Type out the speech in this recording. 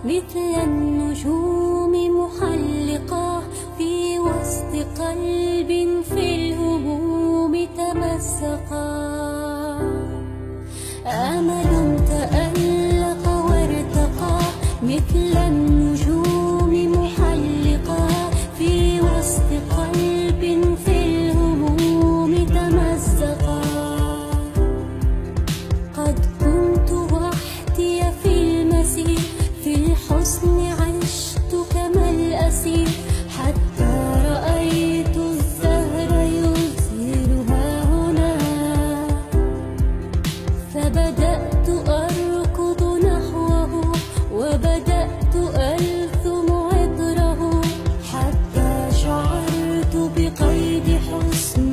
مثل النجوم محلقة في وسط قلب في الهموم تمزقا. أمل تألق وارتقى مثل النجوم محلقة في وسط قلب في الهموم تمزقا. قد كنت وحدي في المسير، في الحزن عشت كما الأسير، حتى رأيت الزهر يزهرها هنا. فبدأت أركض نحوه وبدأت ألثم عطره، حتى شعرت بقيد حسن